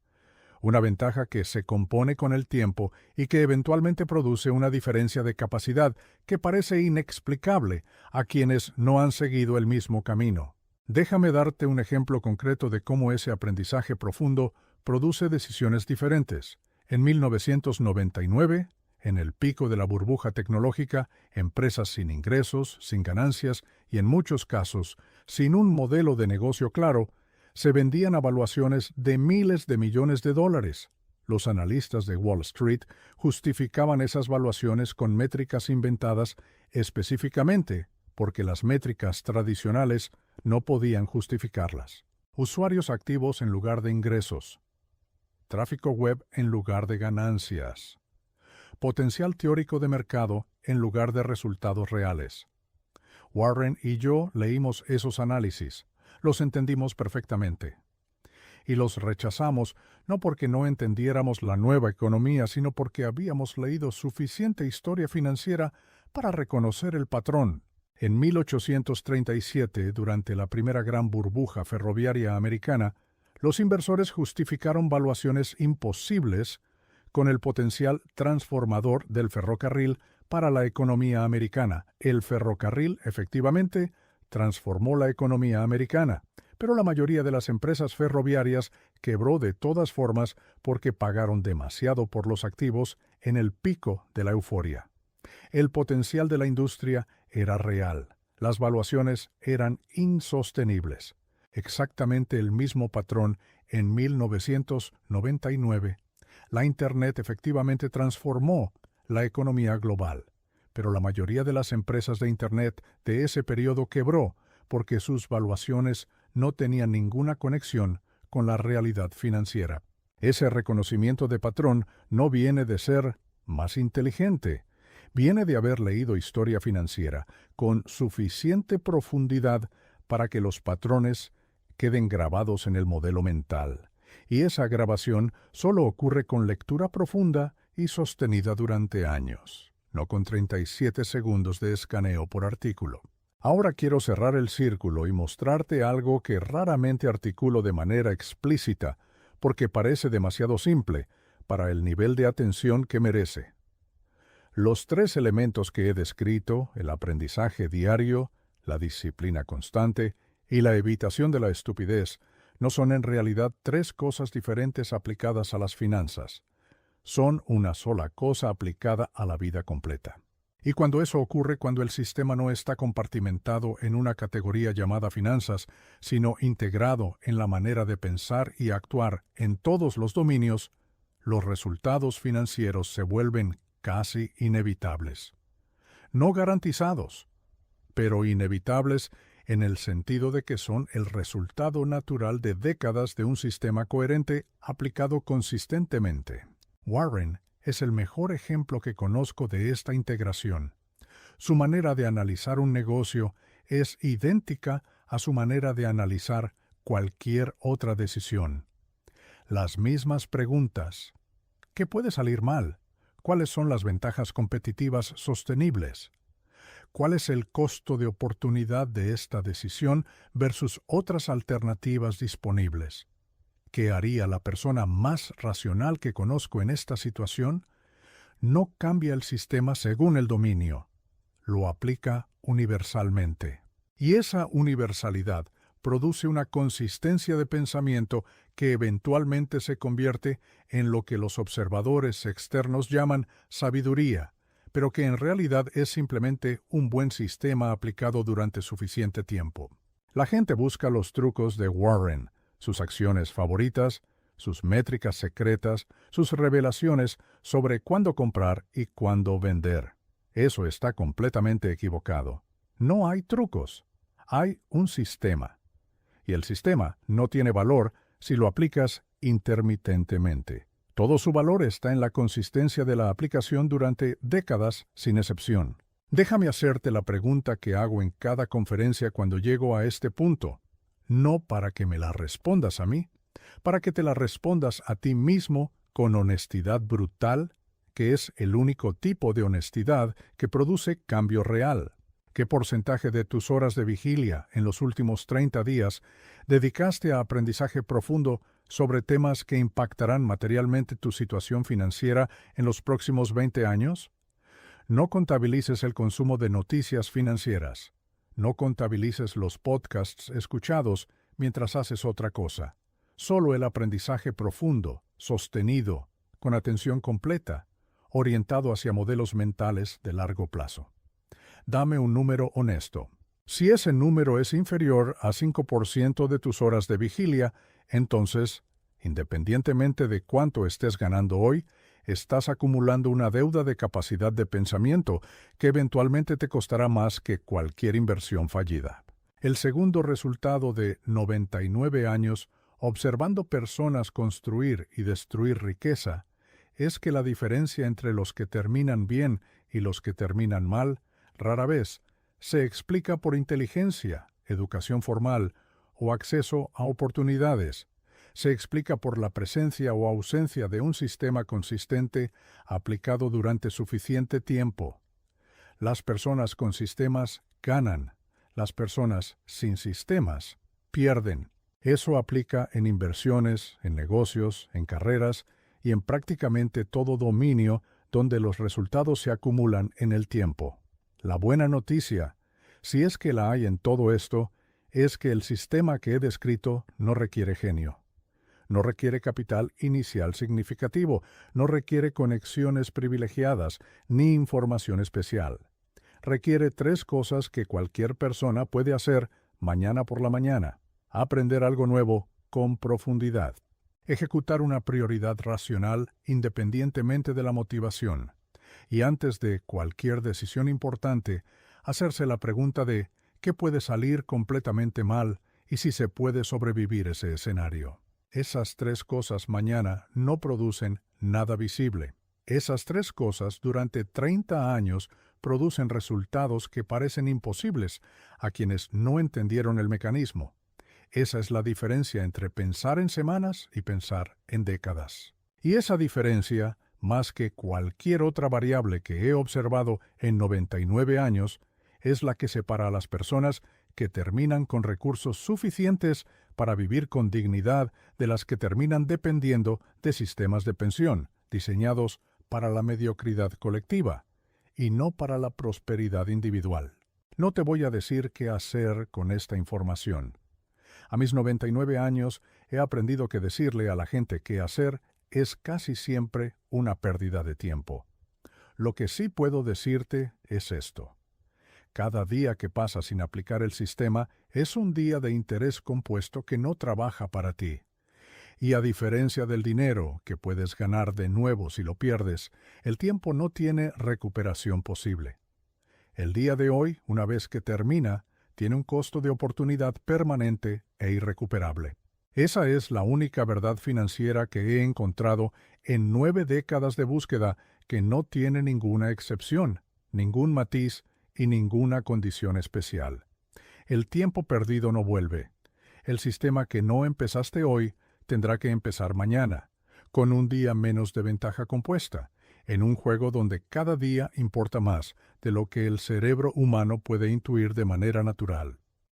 Una ventaja que se compone con el tiempo y que eventualmente produce una diferencia de capacidad que parece inexplicable a quienes no han seguido el mismo camino. Déjame darte un ejemplo concreto de cómo ese aprendizaje profundo produce decisiones diferentes. En 1999, en el pico de la burbuja tecnológica, empresas sin ingresos, sin ganancias y en muchos casos, sin un modelo de negocio claro, se vendían a valuaciones de miles de millones de dólares. Los analistas de Wall Street justificaban esas valuaciones con métricas inventadas específicamente porque las métricas tradicionales no podían justificarlas. Usuarios activos en lugar de ingresos. Tráfico web en lugar de ganancias. Potencial teórico de mercado en lugar de resultados reales. Warren y yo leímos esos análisis. Los entendimos perfectamente. Y los rechazamos no porque no entendiéramos la nueva economía, sino porque habíamos leído suficiente historia financiera para reconocer el patrón. En 1837, durante la primera gran burbuja ferroviaria americana, los inversores justificaron valuaciones imposibles con el potencial transformador del ferrocarril para la economía americana. El ferrocarril, efectivamente, transformó la economía americana, pero la mayoría de las empresas ferroviarias quebró de todas formas porque pagaron demasiado por los activos en el pico de la euforia. El potencial de la industria era real. Las valuaciones eran insostenibles. Exactamente el mismo patrón en 1999. La Internet efectivamente transformó la economía global, pero la mayoría de las empresas de Internet de ese periodo quebró porque sus valuaciones no tenían ninguna conexión con la realidad financiera. Ese reconocimiento de patrón no viene de ser más inteligente, viene de haber leído historia financiera con suficiente profundidad para que los patrones queden grabados en el modelo mental. Y esa grabación solo ocurre con lectura profunda y sostenida durante años, no con 37 segundos de escaneo por artículo. Ahora quiero cerrar el círculo y mostrarte algo que raramente articulo de manera explícita, porque parece demasiado simple para el nivel de atención que merece. Los tres elementos que he descrito, el aprendizaje diario, la disciplina constante y la evitación de la estupidez, no son en realidad tres cosas diferentes aplicadas a las finanzas. Son una sola cosa aplicada a la vida completa. Y cuando eso ocurre, cuando el sistema no está compartimentado en una categoría llamada finanzas, sino integrado en la manera de pensar y actuar en todos los dominios, los resultados financieros se vuelven casi inevitables. No garantizados, pero inevitables en el sentido de que son el resultado natural de décadas de un sistema coherente aplicado consistentemente. Warren es el mejor ejemplo que conozco de esta integración. Su manera de analizar un negocio es idéntica a su manera de analizar cualquier otra decisión. Las mismas preguntas. ¿Qué puede salir mal? ¿Cuáles son las ventajas competitivas sostenibles? ¿Cuál es el costo de oportunidad de esta decisión versus otras alternativas disponibles? ¿Qué haría la persona más racional que conozco en esta situación? No cambia el sistema según el dominio, lo aplica universalmente. Y esa universalidad produce una consistencia de pensamiento que eventualmente se convierte en lo que los observadores externos llaman sabiduría, pero que en realidad es simplemente un buen sistema aplicado durante suficiente tiempo. La gente busca los trucos de Warren, sus acciones favoritas, sus métricas secretas, sus revelaciones sobre cuándo comprar y cuándo vender. Eso está completamente equivocado. No hay trucos. Hay un sistema. Y el sistema no tiene valor si lo aplicas intermitentemente. Todo su valor está en la consistencia de la aplicación durante décadas sin excepción. Déjame hacerte la pregunta que hago en cada conferencia cuando llego a este punto, no para que me la respondas a mí, para que te la respondas a ti mismo con honestidad brutal, que es el único tipo de honestidad que produce cambio real. ¿Qué porcentaje de tus horas de vigilia en los últimos 30 días dedicaste a aprendizaje profundo sobre temas que impactarán materialmente tu situación financiera en los próximos 20 años? No contabilices el consumo de noticias financieras. No contabilices los podcasts escuchados mientras haces otra cosa. Solo el aprendizaje profundo, sostenido, con atención completa, orientado hacia modelos mentales de largo plazo. Dame un número honesto. Si ese número es inferior a 5% de tus horas de vigilia, entonces, independientemente de cuánto estés ganando hoy, estás acumulando una deuda de capacidad de pensamiento que eventualmente te costará más que cualquier inversión fallida. El segundo resultado de 99 años observando personas construir y destruir riqueza es que la diferencia entre los que terminan bien y los que terminan mal rara vez se explica por inteligencia, educación formal o acceso a oportunidades. Se explica por la presencia o ausencia de un sistema consistente aplicado durante suficiente tiempo. Las personas con sistemas ganan. Las personas sin sistemas pierden. Eso aplica en inversiones, en negocios, en carreras y en prácticamente todo dominio donde los resultados se acumulan en el tiempo. La buena noticia, si es que la hay en todo esto, es que el sistema que he descrito no requiere genio. No requiere capital inicial significativo, no requiere conexiones privilegiadas, ni información especial. Requiere 3 cosas que cualquier persona puede hacer mañana por la mañana. Aprender algo nuevo con profundidad. Ejecutar una prioridad racional independientemente de la motivación. Y antes de cualquier decisión importante, hacerse la pregunta de ¿qué puede salir completamente mal y si se puede sobrevivir ese escenario? Esas 3 cosas mañana no producen nada visible. Esas 3 cosas durante 30 años producen resultados que parecen imposibles a quienes no entendieron el mecanismo. Esa es la diferencia entre pensar en semanas y pensar en décadas. Y esa diferencia, más que cualquier otra variable que he observado en 99 años, es la que separa a las personas que terminan con recursos suficientes para vivir con dignidad de las que terminan dependiendo de sistemas de pensión, diseñados para la mediocridad colectiva, y no para la prosperidad individual. No te voy a decir qué hacer con esta información. A mis 99 años he aprendido que decirle a la gente qué hacer es casi siempre una pérdida de tiempo. Lo que sí puedo decirte es esto. Cada día que pasa sin aplicar el sistema es un día de interés compuesto que no trabaja para ti. Y a diferencia del dinero, que puedes ganar de nuevo si lo pierdes, el tiempo no tiene recuperación posible. El día de hoy, una vez que termina, tiene un costo de oportunidad permanente e irrecuperable. Esa es la única verdad financiera que he encontrado en 9 décadas de búsqueda que no tiene ninguna excepción, ningún matiz y ninguna condición especial. El tiempo perdido no vuelve. El sistema que no empezaste hoy tendrá que empezar mañana, con un día menos de ventaja compuesta, en un juego donde cada día importa más de lo que el cerebro humano puede intuir de manera natural.